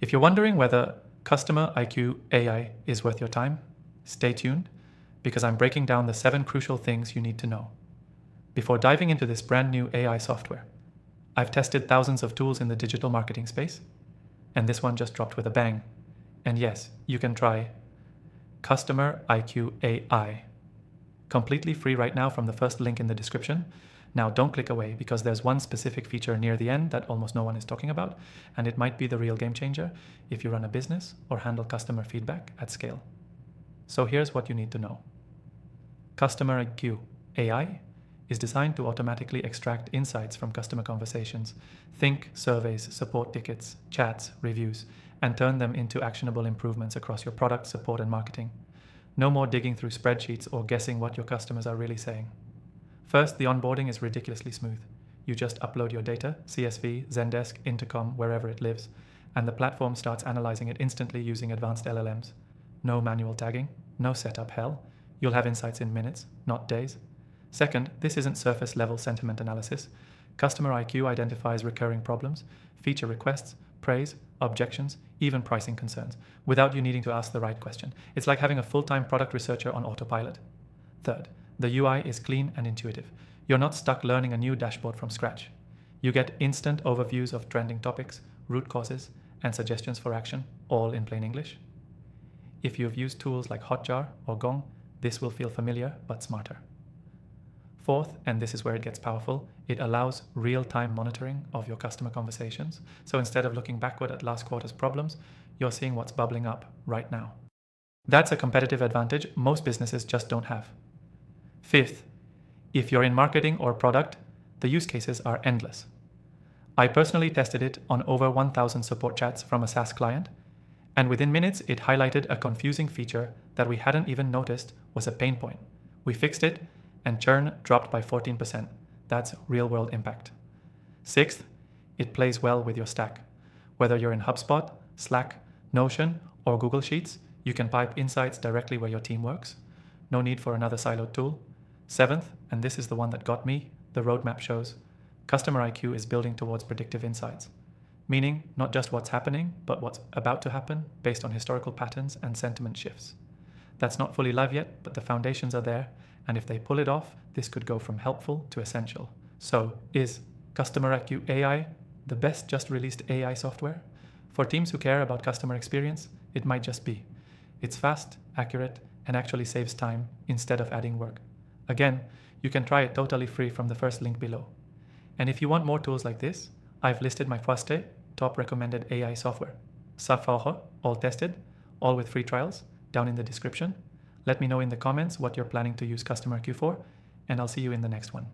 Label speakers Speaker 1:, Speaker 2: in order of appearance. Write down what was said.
Speaker 1: If you're wondering whether CustomerIQ AI is worth your time, stay tuned because I'm breaking down the 7 crucial things you need to know. Before diving into this brand new AI software, I've tested thousands of tools in the digital marketing space, and this one just dropped with a bang. And yes, you can try CustomerIQ AI. Completely free right now from the first link in the description. Now don't click away because there's one specific feature near the end that almost no one is talking about, and it might be the real game changer if you run a business or handle customer feedback at scale. So here's what you need to know. CustomerIQ AI is designed to automatically extract insights from customer conversations. Think surveys, support tickets, chats, reviews, and turn them into actionable improvements across your product, support, and marketing. No more digging through spreadsheets or guessing what your customers are really saying. First, the onboarding is ridiculously smooth. You just upload your data, CSV, Zendesk, Intercom, wherever it lives, and the platform starts analyzing it instantly using advanced LLMs. No manual tagging, no setup hell. You'll have insights in minutes, not days. Second, this isn't surface-level sentiment analysis. CustomerIQ identifies recurring problems, feature requests, praise, objections, even pricing concerns, without you needing to ask the right question. It's like having a full-time product researcher on autopilot. Third, the UI is clean and intuitive. You're not stuck learning a new dashboard from scratch. You get instant overviews of trending topics, root causes, and suggestions for action, all in plain English. If you've used tools like Hotjar or Gong, this will feel familiar but smarter. Fourth, and this is where it gets powerful, it allows real-time monitoring of your customer conversations. So instead of looking backward at last quarter's problems, you're seeing what's bubbling up right now. That's a competitive advantage most businesses just don't have. Fifth, if you're in marketing or product, the use cases are endless. I personally tested it on over 1,000 support chats from a SaaS client, and within minutes it highlighted a confusing feature that we hadn't even noticed was a pain point. We fixed it, and churn dropped by 14%. That's real-world impact. Sixth, it plays well with your stack. Whether you're in HubSpot, Slack, Notion, or Google Sheets, you can pipe insights directly where your team works. No need for another siloed tool. Seventh, and this is the one that got me, the roadmap shows CustomerIQ is building towards predictive insights, meaning not just what's happening, but what's about to happen based on historical patterns and sentiment shifts. That's not fully live yet, but the foundations are there, and if they pull it off, this could go from helpful to essential. So, is CustomerIQ AI the best just released AI software? For teams who care about customer experience, it might just be. It's fast, accurate, and actually saves time instead of adding work. Again, you can try it totally free from the first link below. And if you want more tools like this, I've listed my first top recommended AI software. Safaho, all tested, all with free trials, down in the description. Let me know in the comments what you're planning to use CustomerIQ for, and I'll see you in the next one.